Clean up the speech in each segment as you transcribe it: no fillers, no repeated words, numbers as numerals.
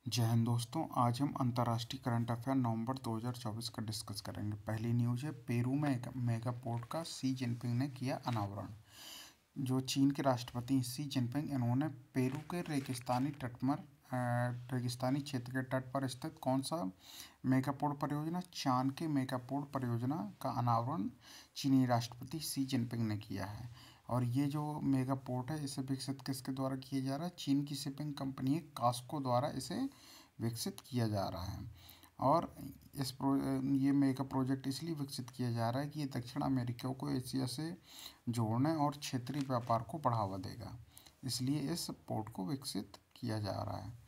जय हिंद दोस्तों। आज हम अंतर्राष्ट्रीय करंट अफेयर नवंबर 2024 का डिस्कस करेंगे। पहली न्यूज़ है, पेरू में एक मेगा पोर्ट का शी जिनपिंग ने किया अनावरण। जो चीन के राष्ट्रपति शी जिनपिंग, इन्होंने पेरू के रेगिस्तानी क्षेत्र के तट पर स्थित कौन सा मेगा पोर्ट परियोजना, चांद के मेगा पोर्ट परियोजना का अनावरण चीनी राष्ट्रपति शी जिनपिंग ने किया है। और ये जो मेगा पोर्ट है, इसे विकसित किसके द्वारा किया जा रहा है? चीन की शिपिंग कंपनी कास्को द्वारा इसे विकसित किया जा रहा है। और ये मेगा प्रोजेक्ट इसलिए विकसित किया जा रहा है कि ये दक्षिण अमेरिका को एशिया से जोड़ने और क्षेत्रीय व्यापार को बढ़ावा देगा, इसलिए इस पोर्ट को विकसित किया जा रहा है।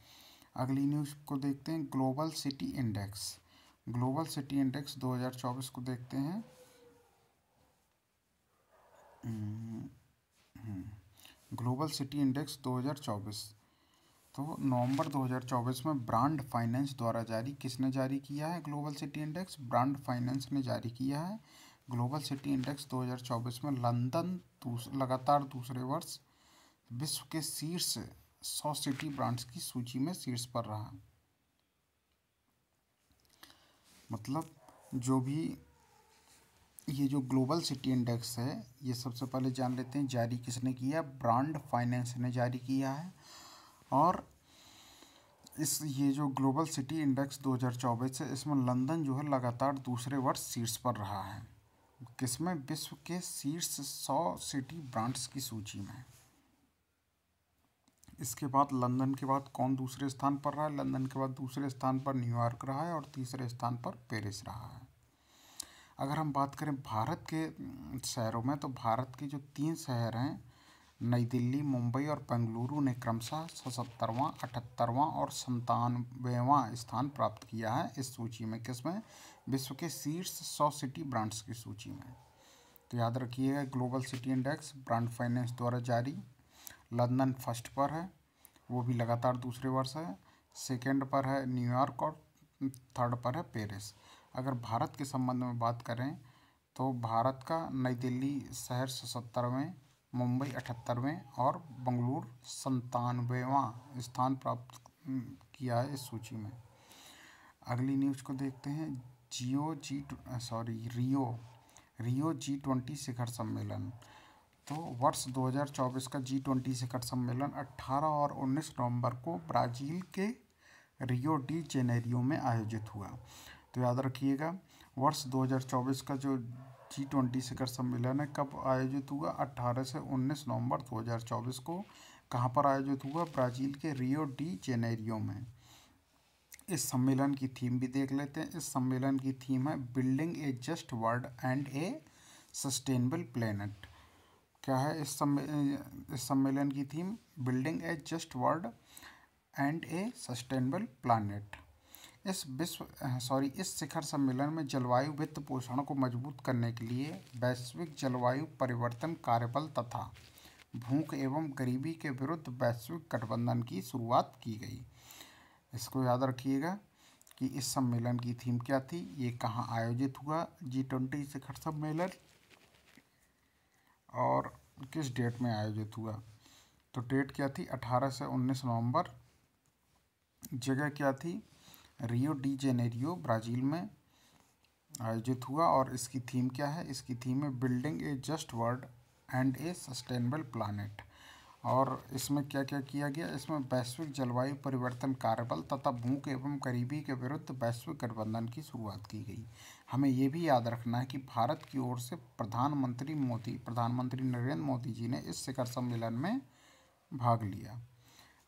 अगली न्यूज़ को देखते हैं, global city index. Global city index 2024 को देखते हैं। ग्लोबल सिटी इंडेक्स 2024 तो नवंबर 2024 में ब्रांड फाइनेंस द्वारा जारी, किसने जारी किया है? Global city index brand finance ने जारी किया है। ग्लोबल सिटी इंडेक्स 2024 में लंदन लगातार दूसरे वर्ष विश्व के शीर्ष 100 सिटी ब्रांड्स की सूची में शीर्ष पर रहा। मतलब जो भी ये जो ग्लोबल सिटी इंडेक्स है, ये सबसे पहले जान लेते हैं जारी किसने किया। ब्रांड फाइनेंस ने जारी किया है। और ये जो ग्लोबल सिटी इंडेक्स 2024 है, इसमें लंदन जो है लगातार दूसरे वर्ष शीर्ष पर रहा है। किसमें? विश्व के शीर्ष 100 सिटी ब्रांड्स की सूची में। इसके बाद लंदन के बाद कौन दूसरे स्थान पर रहा है? लंदन के बाद दूसरे स्थान पर न्यूयॉर्क रहा है और तीसरे स्थान पर पेरिस रहा है। अगर हम बात करें भारत के शहरों में, तो भारत के जो 3 शहर हैं, नई दिल्ली, मुंबई और बेंगलुरु, ने क्रमशः 77वां, 78वां और 97वां स्थान प्राप्त किया है इस सूची में। किसमें? विश्व के शीर्ष 100 सिटी ब्रांड्स की सूची में। तो याद रखिएगा, global city index brand finance द्वारा जारी। लंदन फर्स्ट पर है, वो भी लगातार दूसरे वर्ष है। सेकेंड पर है न्यूयॉर्क और थर्ड पर है पेरिस। अगर भारत के संबंध में बात करें, तो भारत का नई दिल्ली शहर 77वें, मुंबई 78वें और बेंगलुरु 97वां स्थान प्राप्त किया है इस सूची में। अगली न्यूज़ को देखते हैं, रियो G20 शिखर सम्मेलन। तो वर्ष 2024 का G20 शिखर सम्मेलन 18 और 19 नवंबर को ब्राज़ील के रियो डी जेनेरियो में आयोजित हुआ। तो याद रखिएगा, वर्ष 2024 का जो G20 शिखर सम्मेलन है, कब आयोजित हुआ? 18 से 19 नवंबर 2024 को। कहाँ पर आयोजित हुआ? ब्राज़ील के रियो डी जेनेरियो में। इस सम्मेलन की थीम भी देख लेते हैं। इस सम्मेलन की थीम है, building A just world and A sustainable planet. क्या है इस सम्मेलन की theme? Building A just world and A sustainable planet. इस शिखर सम्मेलन में जलवायु वित्त पोषण को मजबूत करने के लिए वैश्विक जलवायु परिवर्तन कार्यबल तथा भूख एवं गरीबी के विरुद्ध वैश्विक गठबंधन की शुरुआत की गई। इसको याद रखिएगा कि इस सम्मेलन की थीम क्या थी, ये कहाँ आयोजित हुआ G20 शिखर सम्मेलन, और किस डेट में आयोजित हुआ। तो डेट क्या थी? 18 से 19 नवंबर। जगह क्या थी? रियो डी जेनेरियो, ब्राज़ील में आयोजित हुआ। और इसकी थीम क्या है? इसकी थीम है, building A just world and A sustainable planet. और इसमें क्या क्या किया गया? इसमें वैश्विक जलवायु परिवर्तन कार्यबल तथा भूख एवं गरीबी के विरुद्ध वैश्विक गठबंधन की शुरुआत की गई। हमें ये भी याद रखना है कि भारत की ओर से प्रधानमंत्री नरेंद्र मोदी जी ने इस शिखर सम्मेलन में भाग लिया।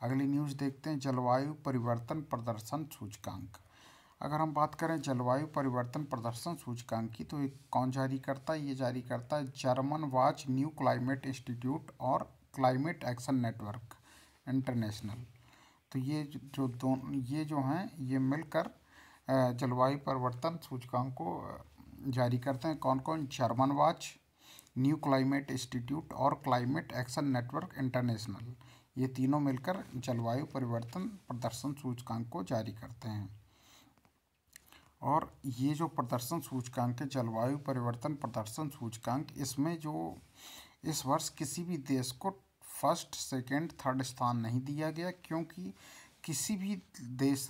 अगली न्यूज़ देखते हैं, जलवायु परिवर्तन प्रदर्शन सूचकांक। अगर हम बात करें जलवायु परिवर्तन प्रदर्शन सूचकांक की, तो ये कौन जारी करता है? ये जारी करता है German watch, new climate institute और क्लाइमेट एक्शन नेटवर्क इंटरनेशनल। तो ये जो हैं, ये मिलकर जलवायु परिवर्तन सूचकांक को जारी करते हैं। कौन कौन? German watch, new climate institute और क्लाइमेट एक्शन नेटवर्क इंटरनेशनल। ये तीनों मिलकर जलवायु परिवर्तन प्रदर्शन सूचकांक को जारी करते हैं। और ये जो प्रदर्शन सूचकांक है, जलवायु परिवर्तन प्रदर्शन सूचकांक, इसमें जो इस वर्ष किसी भी देश को फर्स्ट, सेकंड, थर्ड स्थान नहीं दिया गया, क्योंकि किसी भी देश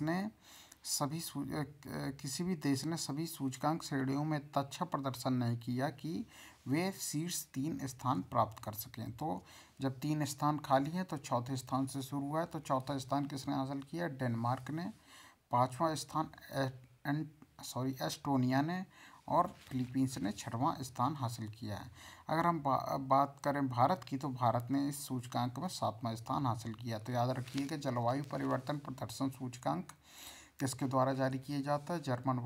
ने सभी सूचकांक श्रेणियों में इतना अच्छा प्रदर्शन नहीं किया कि वे शीर्ष 3 स्थान प्राप्त कर सकें। तो जब 3 स्थान खाली हैं तो चौथे स्थान से शुरू हुआ है। तो चौथा स्थान किसने हासिल किया? डेनमार्क ने। पाँचवा स्थान एस्टोनिया ने, और फिलीपींस ने छठवां स्थान हासिल किया है। अगर हम बात करें भारत की, तो भारत ने इस सूचकांक में 7वां स्थान हासिल किया। तो याद रखिएगा, जलवायु परिवर्तन प्रदर्शन सूचकांक किसके द्वारा जारी किया जाता है? German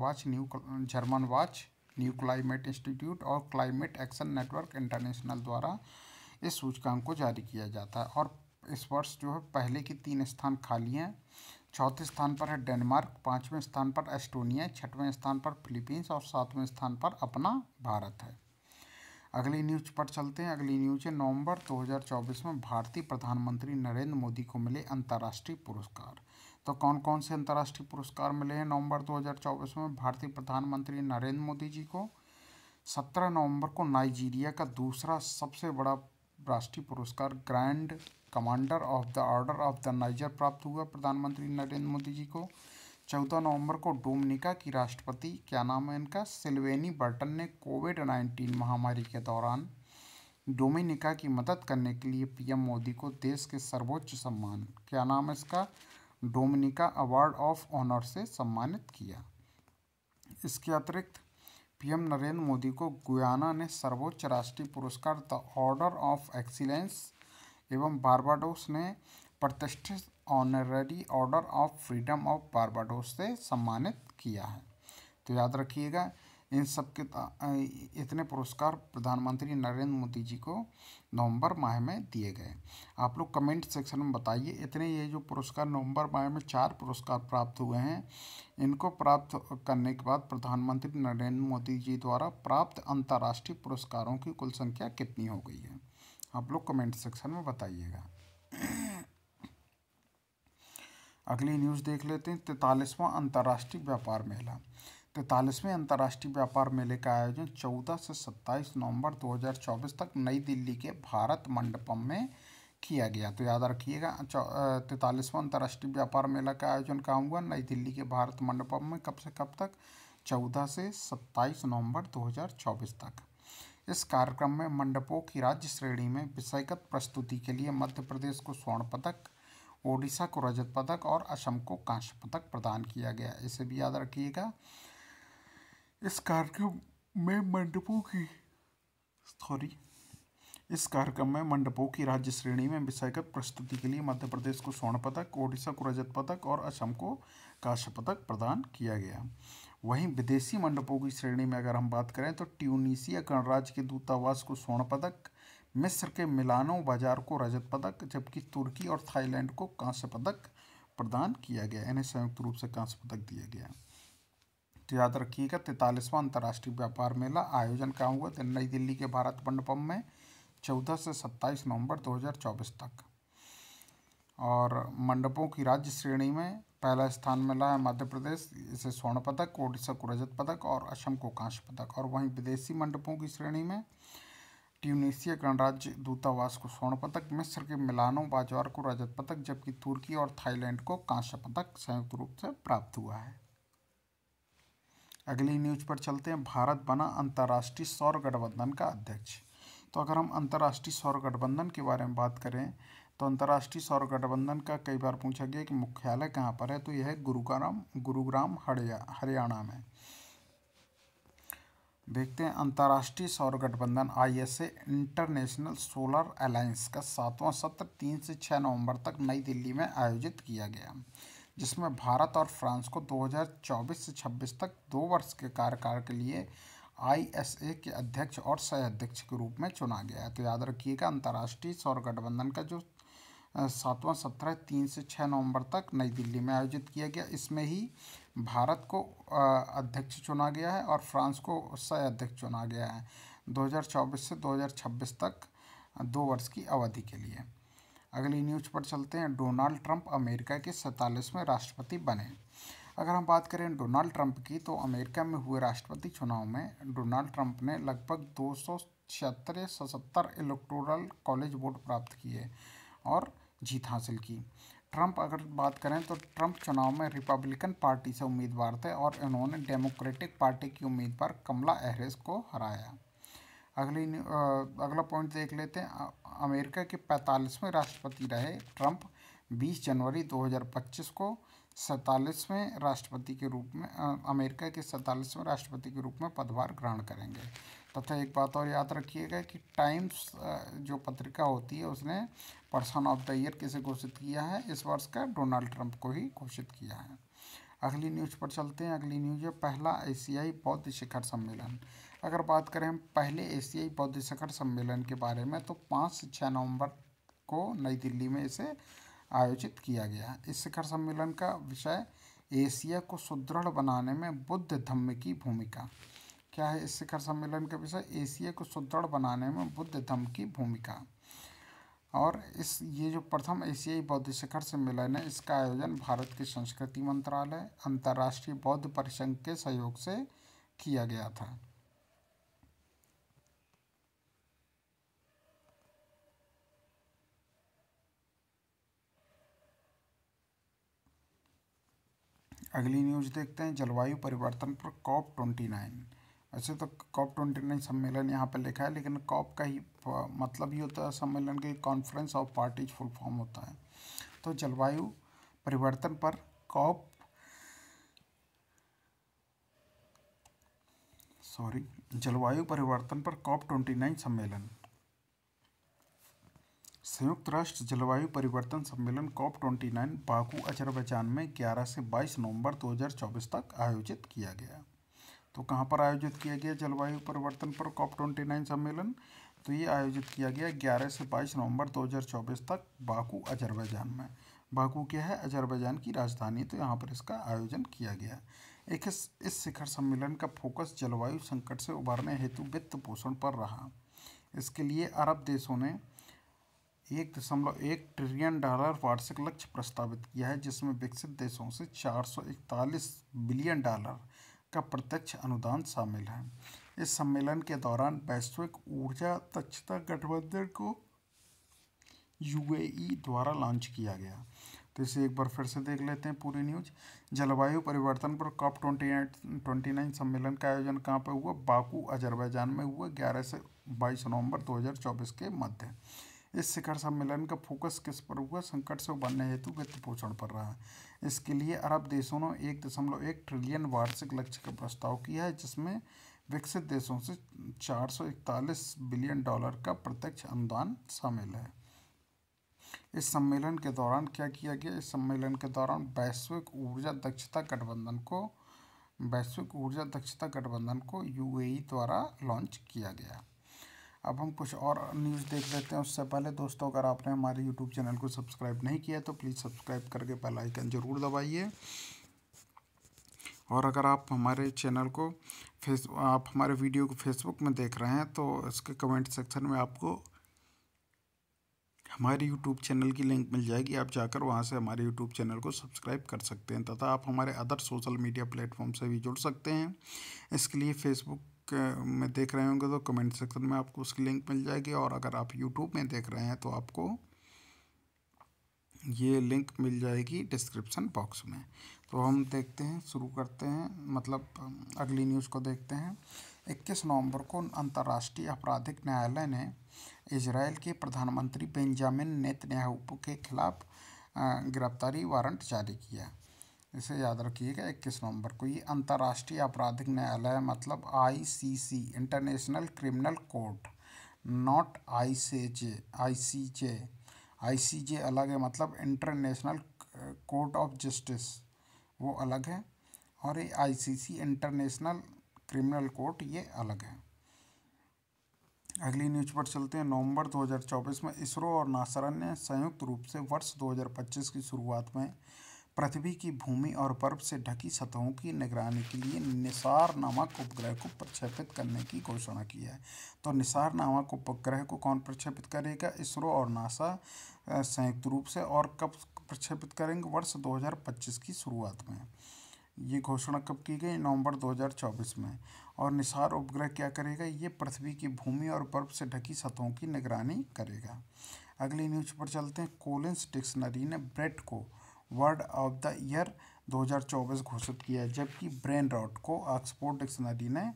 watch, new climate institute और क्लाइमेट एक्शन नेटवर्क इंटरनेशनल द्वारा इस सूचकांक को जारी किया जाता है। और इस वर्ष जो है पहले की 3 स्थान खाली हैं। चौथे स्थान पर है डेनमार्क, 5वें स्थान पर एस्टोनिया, 6वें स्थान पर फिलीपींस और 7वें स्थान पर अपना भारत है। अगली न्यूज पर चलते हैं। अगली न्यूज है नवंबर 2024 में भारतीय प्रधानमंत्री नरेंद्र मोदी को मिले अंतर्राष्ट्रीय पुरस्कार। तो कौन कौन से अंतर्राष्ट्रीय पुरस्कार मिले हैं नवंबर 2024 में भारतीय प्रधानमंत्री नरेंद्र मोदी जी को? 17 नवंबर को नाइजीरिया का दूसरा सबसे बड़ा राष्ट्रीय पुरस्कार grand commander of the order of the niger प्राप्त हुआ प्रधानमंत्री नरेंद्र मोदी जी को। 14 नवंबर को डोमिनिका की राष्ट्रपति, क्या नाम है इनका, सिल्वेनी बर्टन ने कोविड-19 महामारी के दौरान डोमिनिका की मदद करने के लिए पीएम मोदी को देश के सर्वोच्च सम्मान, क्या नाम है इसका, डोमिनिका अवार्ड ऑफ ऑनर से सम्मानित किया। इसके अतिरिक्त पीएम नरेंद्र मोदी को गुयाना ने सर्वोच्च राष्ट्रीय पुरस्कार द ऑर्डर ऑफ एक्सीलेंस एवं बारबाडोस ने प्रतिष्ठित honorary order of freedom of Barbados से सम्मानित किया है। तो याद रखिएगा, इन सब के इतने पुरस्कार प्रधानमंत्री नरेंद्र मोदी जी को नवंबर माह में दिए गए। आप लोग कमेंट सेक्शन में बताइए, इतने ये जो पुरस्कार नवंबर माह में 4 पुरस्कार प्राप्त हुए हैं, इनको प्राप्त करने के बाद प्रधानमंत्री नरेंद्र मोदी जी द्वारा प्राप्त अंतर्राष्ट्रीय पुरस्कारों की कुल संख्या कितनी हो गई है? आप लोग कमेंट सेक्शन में बताइएगा। अगली न्यूज़ देख लेते हैं। 43वां अंतर्राष्ट्रीय व्यापार मेला। 43वें अंतर्राष्ट्रीय व्यापार मेले का आयोजन 14 से 27 नवंबर 2024 तक नई दिल्ली के भारत मंडपम में किया गया। तो याद रखिएगा, 43वां अंतर्राष्ट्रीय व्यापार मेला का आयोजन कहाँ हुआ? नई दिल्ली के भारत मंडपम में। कब से कब तक? 14 से 27 नवंबर 2024 तक। इस कार्यक्रम में मंडपों की राज्य श्रेणी में विषयगत प्रस्तुति के लिए मध्य प्रदेश को स्वर्ण पदक, ओडिशा को रजत पदक और असम को कांस्य पदक प्रदान किया गया। इसे भी याद रखिएगा। इस कार्यक्रम में मंडपों की राज्य श्रेणी में विषयगत प्रस्तुति के लिए मध्य प्रदेश को स्वर्ण पदक, ओडिशा को रजत पदक और असम को कांस्य पदक प्रदान किया गया। वहीं विदेशी मंडपों की श्रेणी में अगर हम बात करें तो ट्यूनीसिया गणराज्य के दूतावास को स्वर्ण पदक, मिस्र के मिलानो बाजार को रजत पदक, जबकि तुर्की और थाईलैंड को कांस्य पदक प्रदान किया गया। इन्हें संयुक्त रूप से कांस्य पदक दिया गया। तो याद रखिएगा, 43वां अंतर्राष्ट्रीय व्यापार मेला आयोजन कहाँ हुआ? तो नई दिल्ली के भारत मंडपम में 14 से 27 नवंबर 2024 तक। और मंडपों की राज्य श्रेणी में पहला स्थान मिला है मध्य प्रदेश, इसे स्वर्ण पदक, ओडिशा को रजत पदक और असम को कांस्य पदक। और वहीं विदेशी मंडपों की श्रेणी में ट्यूनीसिया गणराज्य दूतावास को स्वर्ण पदक, मिस्र के मिलानो बाजार को रजत पदक, जबकि तुर्की और थाईलैंड को कांस्य पदक संयुक्त रूप से प्राप्त हुआ है। अगली न्यूज पर चलते हैं। भारत बना अंतर्राष्ट्रीय सौर गठबंधन का अध्यक्ष। तो अगर हम अंतर्राष्ट्रीय सौर गठबंधन के बारे में बात करें तो अंतर्राष्ट्रीय सौर गठबंधन का कई बार पूछा गया कि मुख्यालय कहाँ पर है? तो यह है गुरुग्राम हरियाणा में। देखते हैं, अंतर्राष्ट्रीय सौर गठबंधन ISA इंटरनेशनल सोलर अलायंस का 7वां सत्र 3 से 6 नवंबर तक नई दिल्ली में आयोजित किया गया, जिसमें भारत और फ्रांस को 2024 से 26 तक 2 वर्ष के कार्यकाल के लिए ISA के अध्यक्ष और सह अध्यक्ष के रूप में चुना गया है। तो याद रखिएगा, अंतर्राष्ट्रीय सौर गठबंधन का जो 7वां सत्र है 3 से 6 नवंबर तक नई दिल्ली में आयोजित किया गया। इसमें ही भारत को अध्यक्ष चुना गया है और फ्रांस को सह अध्यक्ष चुना गया है 2024 से 2026 तक 2 वर्ष की अवधि के लिए। अगली न्यूज पर चलते हैं। डोनाल्ड ट्रंप अमेरिका के 47वें राष्ट्रपति बने। अगर हम बात करें डोनाल्ड ट्रंप की, तो अमेरिका में हुए राष्ट्रपति चुनाव में डोनाल्ड ट्रंप ने लगभग 276 या 77 इलेक्टोरल कॉलेज वोट प्राप्त किए और जीत हासिल की। ट्रंप अगर बात करें तो ट्रंप चुनाव में रिपब्लिकन पार्टी से उम्मीदवार थे और इन्होंने डेमोक्रेटिक पार्टी की उम्मीदवार कमला हैरिस को हराया। अगला पॉइंट देख लेते हैं। अमेरिका के 45वें राष्ट्रपति रहे ट्रंप 20 जनवरी 2025 को 47वें राष्ट्रपति के रूप में अमेरिका के 47वें राष्ट्रपति के रूप में पदभार ग्रहण करेंगे। तथा एक बात और याद रखिएगा कि टाइम्स जो पत्रिका होती है उसने पर्सन ऑफ द ईयर किसे घोषित किया है इस वर्ष का? डोनाल्ड ट्रंप को ही घोषित किया है। अगली न्यूज़ पर चलते हैं। अगली न्यूज़ है पहला एशियाई बौद्ध शिखर सम्मेलन। अगर बात करें हम पहले एशियाई बौद्ध शिखर सम्मेलन के बारे में तो 5 से 6 नवंबर को नई दिल्ली में इसे आयोजित किया गया। इस शिखर सम्मेलन का विषय एशिया को सुदृढ़ बनाने में बुद्ध धम्म की भूमिका। क्या है इस शिखर सम्मेलन का विषय? एशिया को सुदृढ़ बनाने में बुद्ध धम्म की भूमिका। और ये जो प्रथम एशियाई बौद्ध शिखर सम्मेलन है इसका आयोजन भारत के संस्कृति मंत्रालय अंतर्राष्ट्रीय बौद्ध परिसंघ के सहयोग से किया गया था। अगली न्यूज़ देखते हैं। जलवायु परिवर्तन पर COP29। वैसे तो COP29 सम्मेलन यहाँ पर लिखा है लेकिन COP का ही मतलब ही होता है सम्मेलन के conference of parties full form होता है। तो जलवायु परिवर्तन पर जलवायु परिवर्तन पर COP29 सम्मेलन। संयुक्त राष्ट्र जलवायु परिवर्तन सम्मेलन COP29 बाकू अजरबैजान में 11 से 22 नवंबर 2024 तक आयोजित किया गया। तो कहाँ पर आयोजित किया गया जलवायु परिवर्तन पर COP29 सम्मेलन? तो ये आयोजित किया गया 11 से 22 नवंबर 2024 तक बाकू अजरबैजान में। बाकू क्या है? अजरबैजान की राजधानी। तो यहाँ पर इसका आयोजन किया गया। इस शिखर सम्मेलन का फोकस जलवायु संकट से उबारने हेतु वित्त पोषण पर रहा। इसके लिए अरब देशों ने $1.1 ट्रिलियन वार्षिक लक्ष्य प्रस्तावित किया है जिसमें विकसित देशों से $441 बिलियन का प्रत्यक्ष अनुदान शामिल है। इस सम्मेलन के दौरान वैश्विक ऊर्जा दक्षता गठबंधन को UAE द्वारा लॉन्च किया गया। तो इसे एक बार फिर से देख लेते हैं पूरी न्यूज। जलवायु परिवर्तन पर COP29 सम्मेलन का आयोजन कहाँ पर हुआ? बाकू अजरबैजान में हुआ 11 से 22 नवंबर 2024 के मध्य। इस शिखर सम्मेलन का फोकस किस पर हुआ? संकट से उबरने हेतु वित्त पोषण पर रहा। इसके लिए अरब देशों ने $1.1 ट्रिलियन वार्षिक लक्ष्य का प्रस्ताव किया है जिसमें विकसित देशों से $441 बिलियन का प्रत्यक्ष अनुदान शामिल है। इस सम्मेलन के दौरान क्या किया गया? इस सम्मेलन के दौरान वैश्विक ऊर्जा दक्षता गठबंधन को UAE द्वारा लॉन्च किया गया। अब हम कुछ और न्यूज़ देख लेते हैं। उससे पहले दोस्तों अगर आपने हमारे यूट्यूब चैनल को सब्सक्राइब नहीं किया तो प्लीज़ सब्सक्राइब करके बेल आइकन ज़रूर दबाइए। और अगर आप हमारे चैनल को आप हमारे वीडियो को फेसबुक में देख रहे हैं तो इसके कमेंट सेक्शन में आपको हमारे यूट्यूब चैनल की लिंक मिल जाएगी। आप जाकर वहां से हमारे यूट्यूब चैनल को सब्सक्राइब कर सकते हैं तथा आप हमारे अदर सोशल मीडिया प्लेटफॉर्म से भी जुड़ सकते हैं। इसके लिए फेसबुक में देख रहे होंगे तो कमेंट सेक्शन में आपको उसकी लिंक मिल जाएगी और अगर आप यूट्यूब में देख रहे हैं तो आपको ये लिंक मिल जाएगी डिस्क्रिप्शन बॉक्स में। तो हम देखते हैं, शुरू करते हैं, मतलब अगली न्यूज़ को देखते हैं। 21 नवंबर को अंतर्राष्ट्रीय आपराधिक न्यायालय ने इजराइल के प्रधानमंत्री बेंजामिन नेतन्याहू के खिलाफ गिरफ्तारी वारंट जारी किया। इसे याद रखिएगा 21 नवंबर को। ये अंतर्राष्ट्रीय आपराधिक न्यायालय मतलब ICC international criminal court, not ICJ अलग है, मतलब इंटरनेशनल कोर्ट ऑफ जस्टिस वो अलग है और ये ICC इंटरनेशनल क्रिमिनल कोर्ट ये अलग है। अगली न्यूज पर चलते हैं। नवंबर 2024 में इसरो और नासा ने संयुक्त रूप से वर्ष 2025 की शुरुआत में पृथ्वी की भूमि और बर्फ से ढकी सतहों की निगरानी के लिए निसार नामक उपग्रह को प्रक्षेपित करने की घोषणा की है। तो निसार नामक उपग्रह को कौन प्रक्षेपित करेगा? इसरो और नासा संयुक्त रूप से। और कब प्रक्षेपित करेंगे? वर्ष 2025 की शुरुआत में। ये घोषणा कब की गई? नवंबर 2024 में। और निसार उपग्रह क्या करेगा? ये पृथ्वी की भूमि और बर्फ से ढकी सतहों की निगरानी करेगा। अगली न्यूज पर चलते हैं। कोलिंस डिक्शनरी ने ब्रेट को वर्ड ऑफ द ईयर 2024 घोषित किया, जबकि ब्रेन रॉट को ऑक्सफोर्ड डिक्शनरी ने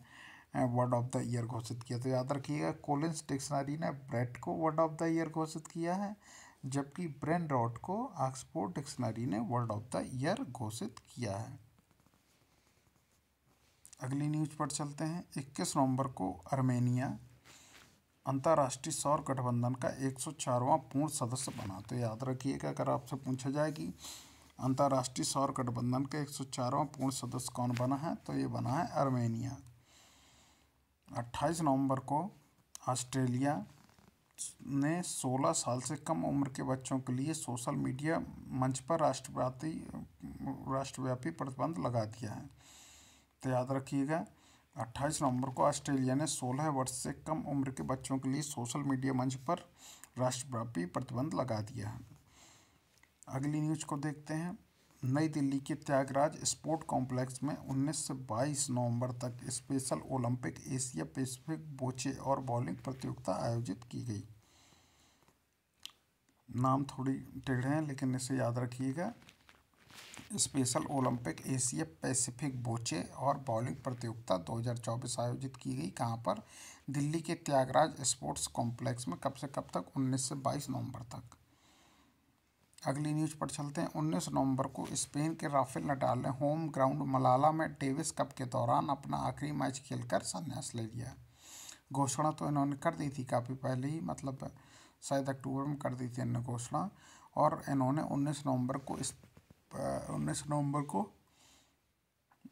वर्ड ऑफ द ईयर घोषित किया। तो याद रखिएगा, कोलिंस डिक्शनरी ने ब्रेट को वर्ड ऑफ द ईयर घोषित किया है, जबकि ब्रेन रॉट को ऑक्सफोर्ड डिक्शनरी ने वर्ड ऑफ द ईयर घोषित किया है। अगली न्यूज पर चलते हैं। 21 नवंबर को आर्मेनिया अंतर्राष्ट्रीय सौर गठबंधन का 104वां पूर्ण सदस्य बना। तो याद रखिएगा, अगर आपसे पूछा जाए कि अंतर्राष्ट्रीय सौर गठबंधन का 104वां पूर्ण सदस्य कौन बना है, तो ये बना है आर्मेनिया। 28 नवंबर को ऑस्ट्रेलिया ने 16 साल से कम उम्र के बच्चों के लिए सोशल मीडिया मंच पर राष्ट्रव्यापी प्रतिबंध लगा दिया है। तो याद रखिएगा, 28 नवंबर को ऑस्ट्रेलिया ने 16 वर्ष से कम उम्र के बच्चों के लिए सोशल मीडिया मंच पर राष्ट्रव्यापी प्रतिबंध लगा दिया है। अगली न्यूज को देखते हैं। नई दिल्ली के त्यागराज स्पोर्ट कॉम्प्लेक्स में 19 से 22 नवंबर तक स्पेशल ओलंपिक एशिया पैसिफिक बोचे और बॉलिंग प्रतियोगिता आयोजित की गई। नाम थोड़ी टेढ़े हैं, लेकिन इसे याद रखिएगा। स्पेशल ओलंपिक एशिया पैसिफिक बोचे और बॉलिंग प्रतियोगिता 2024 आयोजित की गई। कहाँ पर? दिल्ली के त्यागराज स्पोर्ट्स कॉम्प्लेक्स में। कब से कब तक? 19 से 22 नवंबर तक। अगली न्यूज पर चलते हैं। 19 नवंबर को स्पेन के राफेल नडाल ने होम ग्राउंड मलाला में डेविस कप के दौरान अपना आखिरी मैच खेलकर संन्यास ले लिया। घोषणा तो इन्होंने कर दी थी काफ़ी पहले ही, मतलब शायद अक्टूबर में कर दी थी इन्होंने घोषणा। और इन्होंने 19 नवंबर को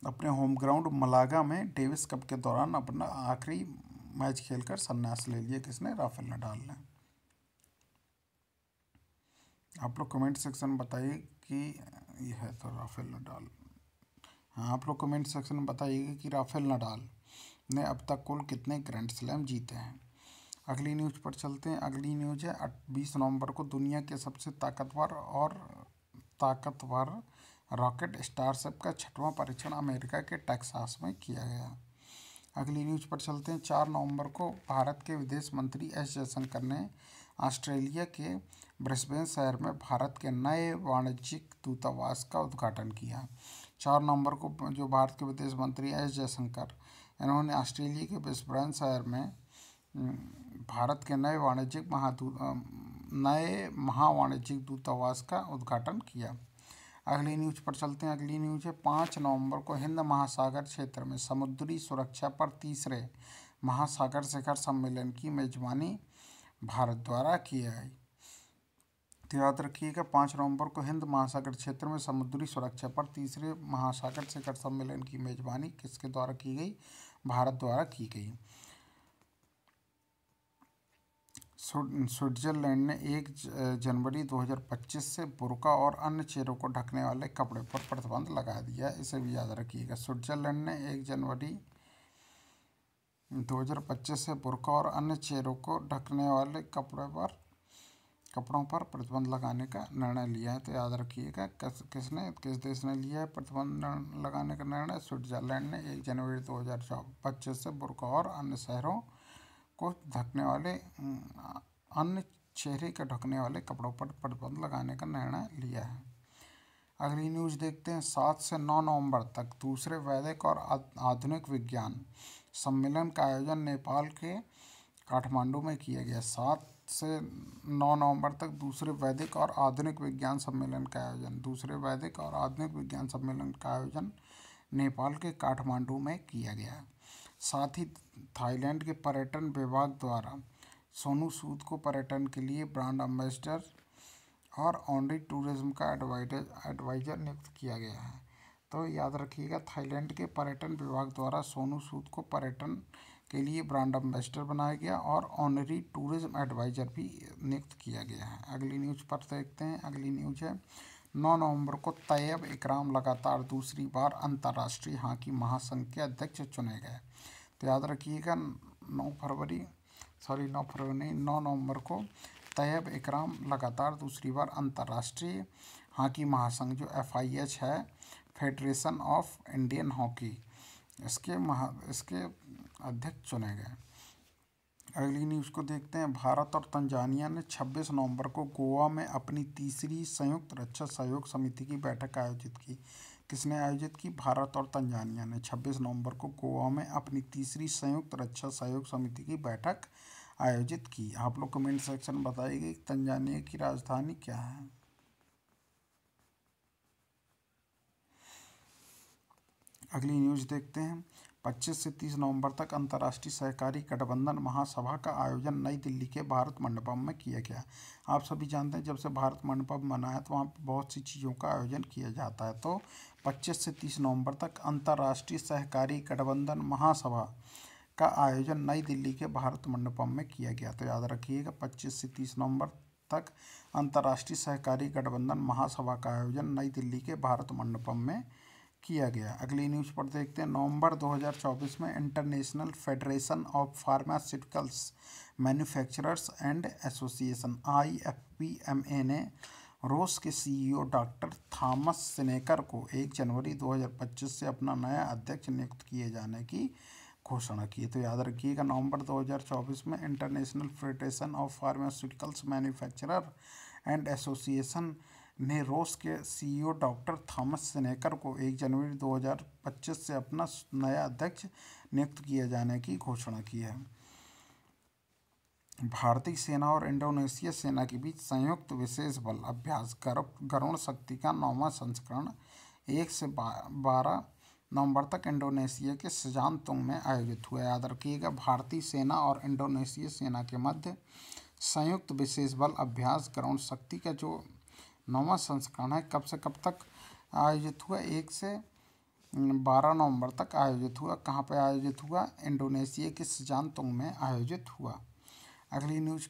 अपने होम ग्राउंड मलागा में डेविस कप के दौरान अपना आखिरी मैच खेलकर संन्यास ले लिया। किसने? राफेल नडाल ने। आप लोग कमेंट सेक्शन में बताइए कि यह है तो राफेल नडाल। हाँ, आप लोग कमेंट सेक्शन में बताइएगा कि राफेल नडाल ने अब तक कुल कितने ग्रैंड स्लैम जीते हैं। अगली न्यूज पर चलते हैं। अगली न्यूज है 20 नवंबर को दुनिया के सबसे ताकतवर रॉकेट स्टारशिप का 6वां परीक्षण अमेरिका के टेक्सास में किया गया। अगली न्यूज पर चलते हैं। 4 नवंबर को भारत के विदेश मंत्री एस जयशंकर ने ऑस्ट्रेलिया के ब्रिस्बेन शहर में भारत के नए वाणिज्यिक दूतावास का उद्घाटन किया। 4 नवंबर को जो भारत के विदेश मंत्री एस जयशंकर, इन्होंने ऑस्ट्रेलिया के ब्रिस्बेन शहर में भारत के नए महावाणिज्यिक दूतावास का उद्घाटन किया। अगली न्यूज पर चलते हैं। अगली न्यूज है 5 नवंबर को हिंद महासागर क्षेत्र में समुद्री सुरक्षा पर तीसरे महासागर शिखर सम्मेलन की मेजबानी भारत द्वारा की गई। तो याद रखिएगा, 5 नवंबर को हिंद महासागर क्षेत्र में समुद्री सुरक्षा पर तीसरे महासागर शिखर सम्मेलन की मेजबानी किसके द्वारा की गई? भारत द्वारा की गई। स्विट्जरलैंड ने 1 जनवरी 2025 से बुर्का और अन्य चेहरों को ढकने वाले कपड़े पर प्रतिबंध लगा दिया। इसे भी याद रखिएगा। स्विट्जरलैंड ने 1 जनवरी 2025 से बुर्का और अन्य चेहरों को ढकने वाले कपड़ों पर प्रतिबंध लगाने का निर्णय लिया है। तो याद रखिएगा, किस देश ने लिया है प्रतिबंध लगाने का निर्णय? स्विट्जरलैंड ने 1 जनवरी 2025 से बुर्का और अन्य शहरों को ढकने वाले अन्य चेहरे के ढकने वाले कपड़ों पर प्रतिबंध लगाने का निर्णय लिया है। अगली न्यूज देखते हैं। 7 से 9 नवंबर तक दूसरे वैदिक और आधुनिक विज्ञान सम्मेलन का आयोजन नेपाल के काठमांडू में किया गया। 7 से 9 नवंबर तक दूसरे वैदिक और आधुनिक विज्ञान सम्मेलन का आयोजन नेपाल के काठमांडू में किया गया। साथ ही थाईलैंड के पर्यटन विभाग द्वारा सोनू सूद को पर्यटन के लिए ब्रांड एम्बेसडर और ऑनरी टूरिज्म का एडवाइजर नियुक्त किया गया है। तो याद रखिएगा, थाईलैंड के पर्यटन विभाग द्वारा सोनू सूद को पर्यटन के लिए ब्रांड एम्बेसडर बनाया गया और ऑनरी टूरिज्म एडवाइजर भी नियुक्त किया गया है। अगली न्यूज पर देखते हैं। अगली न्यूज है 9 नवंबर को तैयब इकराम लगातार दूसरी बार अंतर्राष्ट्रीय हॉकी महासंघ के अध्यक्ष चुने गए। तो याद रखिएगा, 9 नवंबर को तैयब इकराम लगातार दूसरी बार अंतर्राष्ट्रीय हॉकी महासंघ जो FIH है फेडरेशन ऑफ इंडियन हॉकी इसके अध्यक्ष चुने गए। अगली न्यूज़ को देखते हैं। भारत और तंजानिया ने 26 नवंबर को गोवा में अपनी तीसरी संयुक्त रक्षा सहयोग समिति की बैठक आयोजित की। किसने आयोजित की? भारत और तंजानिया ने 26 नवंबर को गोवा में अपनी तीसरी संयुक्त रक्षा सहयोग समिति की बैठक आयोजित की। आप लोग कमेंट सेक्शन में बताइए कि तंजानिया की राजधानी क्या है। अगली न्यूज़ देखते हैं। 25 से 30 नवंबर तक अंतर्राष्ट्रीय सहकारी गठबंधन महासभा का आयोजन नई दिल्ली के भारत मंडपम में किया गया। आप सभी जानते हैं जब से भारत मंडपम बना है तो वहाँ पर बहुत सी चीज़ों का आयोजन किया जाता है। तो 25 से 30 नवंबर तक अंतर्राष्ट्रीय सहकारी गठबंधन महासभा का आयोजन नई दिल्ली के भारत मंडपम में किया गया। तो याद रखिएगा 25 से 30 नवंबर तक अंतर्राष्ट्रीय सहकारी गठबंधन महासभा का आयोजन नई दिल्ली के भारत मंडपम में किया गया। अगली न्यूज़ पर देखते हैं। नवंबर 2024 में international federation of pharmaceuticals manufacturers and association IFPMA ने रोस के CEO डॉक्टर थॉमस सिनेकर को 1 जनवरी 2025 से अपना नया अध्यक्ष नियुक्त किए जाने की घोषणा की। तो याद रखिएगा नवंबर 2024 में international federation of pharmaceuticals manufacturer and association ने रोस के CEO डॉक्टर थॉमस सिनेकर को 1 जनवरी 2025 से अपना नया अध्यक्ष नियुक्त किए जाने की घोषणा की है। भारतीय सेना और इंडोनेशिया सेना के बीच संयुक्त विशेष बल अभ्यास गरुण शक्ति का 9वां संस्करण 1 से 12 नवंबर तक इंडोनेशिया के सजानतुंग में आयोजित हुआ। याद रखिएगा भारतीय सेना और इंडोनेशिया सेना के मध्य संयुक्त विशेष बल अभ्यास गरुण शक्ति का जो 9वां संस्करण है कब से कब तक आयोजित हुआ? 1 से 12 नवंबर तक आयोजित हुआ। कहाँ पे आयोजित हुआ? इंडोनेशिया के सजानतुंग में आयोजित हुआ। अगली न्यूज़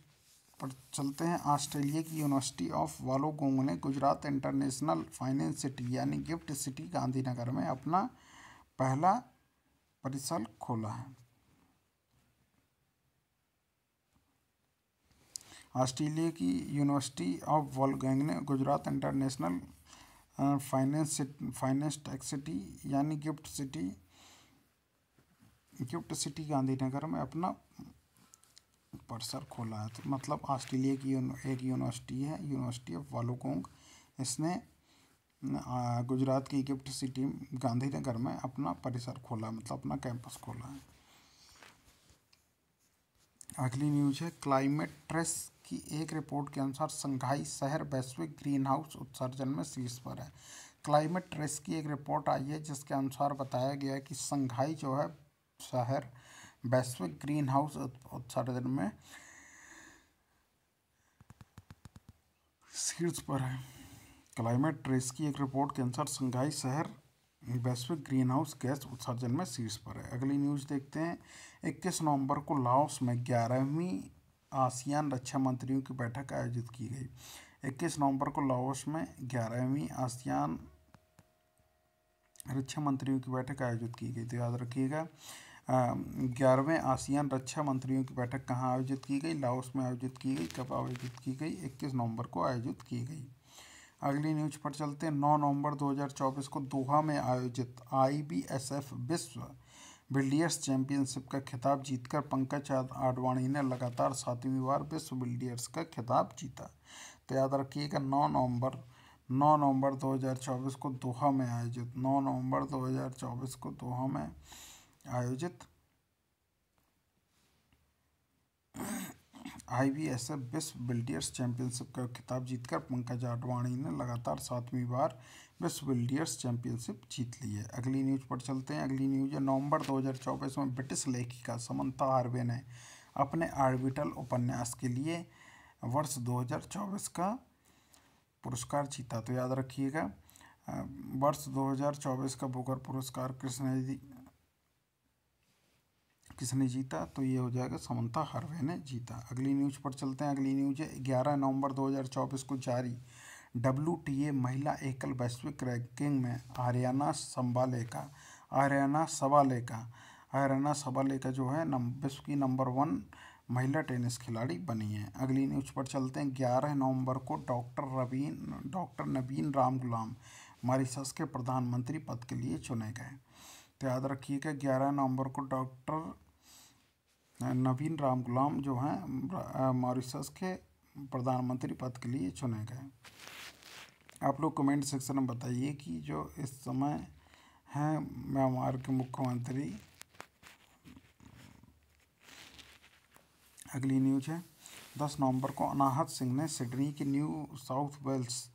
पर चलते हैं। ऑस्ट्रेलिया की यूनिवर्सिटी ऑफ वोलोगोंग ने गुजरात इंटरनेशनल फाइनेंस सिटी यानी गिफ्ट सिटी गांधीनगर में अपना पहला परिसर खोला है। ऑस्ट्रेलिया की यूनिवर्सिटी ऑफ वोलोगोंग ने Gujarat international finance tech city यानी गिफ्ट सिटी गांधीनगर में अपना परिसर खोला है। तो मतलब ऑस्ट्रेलिया की एक यूनिवर्सिटी है, यूनिवर्सिटी ऑफ वोलोगोंग, इसने गुजरात की गिफ्ट सिटी गांधीनगर में अपना परिसर खोला, मतलब अपना कैंपस खोला है। अगली न्यूज़ है। क्लाइमेट ट्रेस की एक रिपोर्ट के अनुसार संघाई शहर वैश्विक ग्रीन हाउस उत्सर्जन में शीर्ष पर है। क्लाइमेट ट्रेस की एक रिपोर्ट आई है जिसके अनुसार बताया गया है कि संघाई जो है शहर वैश्विक ग्रीन हाउस उत्सर्जन में शीर्ष पर है। क्लाइमेट ट्रेस की एक रिपोर्ट के अनुसार संघाई शहर वैश्विक ग्रीन हाउस गैस उत्सर्जन में शीर्ष पर है। अगली न्यूज़ देखते हैं। 21 नवंबर को लाओस में 11वीं आसियान रक्षा मंत्रियों की बैठक आयोजित की गई। 21 नवंबर को लाओस में 11वीं आसियान रक्षा मंत्रियों की बैठक आयोजित की गई। तो याद रखिएगा 11वें आसियान रक्षा मंत्रियों की बैठक कहाँ आयोजित की गई? लाओस में आयोजित की गई। कब आयोजित की गई? 21 नवंबर को आयोजित की गई। अगली न्यूज़ पर चलते हैं। 9 नवंबर 2024 को दोहा में आयोजित IBSF विश्व बिलियर्ड्स चैंपियनशिप का खिताब जीतकर पंकज आडवाणी ने लगातार 7वीं बार विश्व बिलियर्ड्स का खिताब जीता। तो याद रखिएगा 9 नवंबर 2024 को दोहा में आयोजित 9 नवंबर 2024 को दोहा में आयोजित IBSF विश्व बिलियर्ड्स चैंपियनशिप का खिताब जीतकर पंकज आडवाणी ने लगातार 7वीं बार विश्व बिलियर्ड्स चैंपियनशिप जीत ली है। अगली न्यूज़ पर चलते हैं। अगली न्यूज़ है। नवंबर 2024 में ब्रिटिश लेखिका समंथा हार्वे ने अपने ऑर्बिटल उपन्यास के लिए वर्ष 2024 का पुरस्कार जीता। तो याद रखिएगा वर्ष 2024 का बुकर पुरस्कार किसने जीता? तो ये हो जाएगा समंथा हार्वे ने जीता। अगली न्यूज़ पर चलते हैं। अगली न्यूज़ है। 11 नवंबर 2024 को जारी WTA महिला एकल वैश्विक रैंकिंग में आर्याना सबालेका जो है विश्व की नंबर 1 महिला टेनिस खिलाड़ी बनी है। अगली न्यूज़ पर चलते हैं। 11 नवंबर को डॉक्टर नवीन राम गुलाम मॉरिशस के प्रधानमंत्री पद के लिए चुने गए। तो याद रखिएगा 11 नवंबर को डॉक्टर नवीन राम गुलाम जो हैं मॉरिशस के प्रधानमंत्री पद के लिए चुने गए। आप लोग कमेंट सेक्शन में बताइए कि जो इस समय हैं म्यांमार के मुख्यमंत्री। अगली न्यूज है 10 नवंबर को अनाहत सिंह ने सिडनी के New South Wales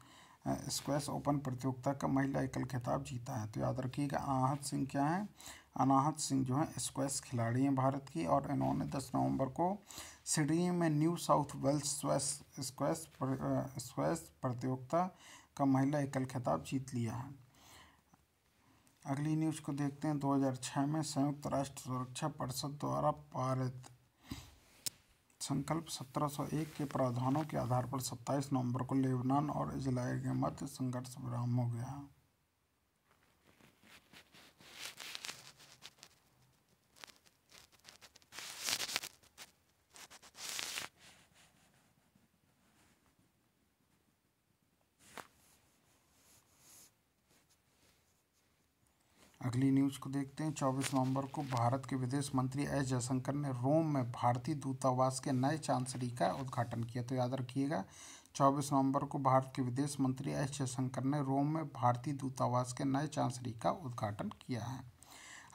squash open प्रतियोगिता का महिला एकल खिताब जीता है। तो याद रखिएगा अनाहत सिंह क्या है, अनाहत सिंह जो है स्क्वैश खिलाड़ी हैं भारत की, और इन्होंने 10 नवंबर को सिडनी में न्यू साउथ वेल्स स्क्वैश प्रतियोगिता का महिला एकल खिताब जीत लिया है। अगली न्यूज को देखते हैं 2006 में संयुक्त राष्ट्र सुरक्षा परिषद द्वारा पारित संकल्प 1701 के प्रावधानों के आधार पर 27 नवंबर को लेबनान और इजराइल के मध्य संघर्ष विराम हो गया। अगली न्यूज को देखते हैं 24 नवंबर को भारत के विदेश मंत्री एस जयशंकर ने रोम में भारतीय दूतावास के नए चांसरी का उद्घाटन किया। तो याद रखिएगा 24 नवंबर को भारत के विदेश मंत्री एस जयशंकर ने रोम में भारतीय दूतावास के नए चांसरी का उद्घाटन किया है।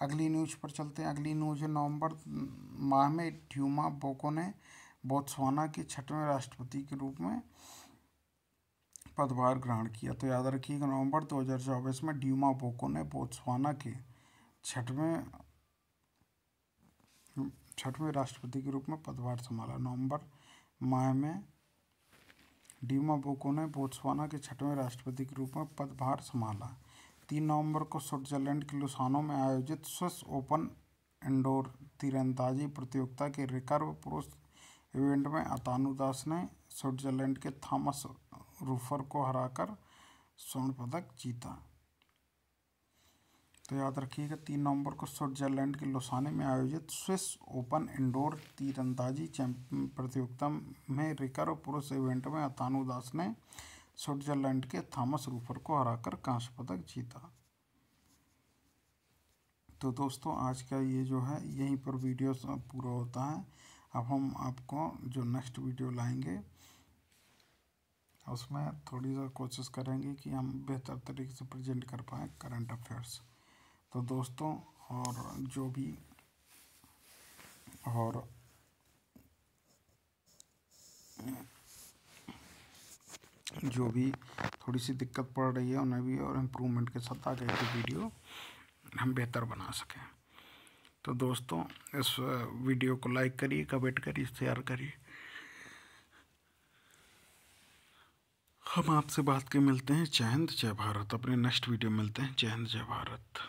अगली न्यूज पर चलते हैं। अगली न्यूज है नवंबर माह में ड्यूमा बोको ने बोत्सवाना के 6वें राष्ट्रपति के रूप में पदभार ग्रहण किया। तो याद रखिएगा नवंबर 2024 में ड्यूमा बोको ने बोत्सवाना के 6वें राष्ट्रपति के रूप में पदभार संभाला। नवंबर माह में ड्यूमा बोको ने बोत्सवाना के 6वें राष्ट्रपति के रूप में पदभार संभाला। 3 नवंबर को स्विट्जरलैंड के लुसानो में आयोजित स्विस ओपन इंडोर तीरंदाजी प्रतियोगिता के रिकर्व पुरुष इवेंट में अतानु दास ने स्विट्जरलैंड के थॉमस रूफर को हराकर स्वर्ण पदक जीता। तो याद रखिएगा 3 नवंबर को स्विट्जरलैंड के लुसाने में आयोजित स्विस ओपन इंडोर तीरंदाजी प्रतियोगिता में रिकर्व पुरुष इवेंट में अतानु दास ने स्विट्जरलैंड के थॉमस रूफर को हराकर कांस्य पदक जीता। तो दोस्तों आज का ये जो है यहीं पर वीडियो पूरा होता है। अब हम आपको जो नेक्स्ट वीडियो लाएंगे उसमें थोड़ी सा कोशिश करेंगे कि हम बेहतर तरीके से प्रेजेंट कर पाएँ करंट अफेयर्स। तो दोस्तों जो भी थोड़ी सी दिक्कत पड़ रही है उन्हें भी और इम्प्रूवमेंट के साथ आगे की वीडियो हम बेहतर बना सकें। तो दोस्तों इस वीडियो को लाइक करिए, कमेंट करिए, शेयर करिए। हम आपसे बात के मिलते हैं। जय हिंद जय भारत। अपने नेक्स्ट वीडियो मिलते हैं। जय हिंद जय भारत।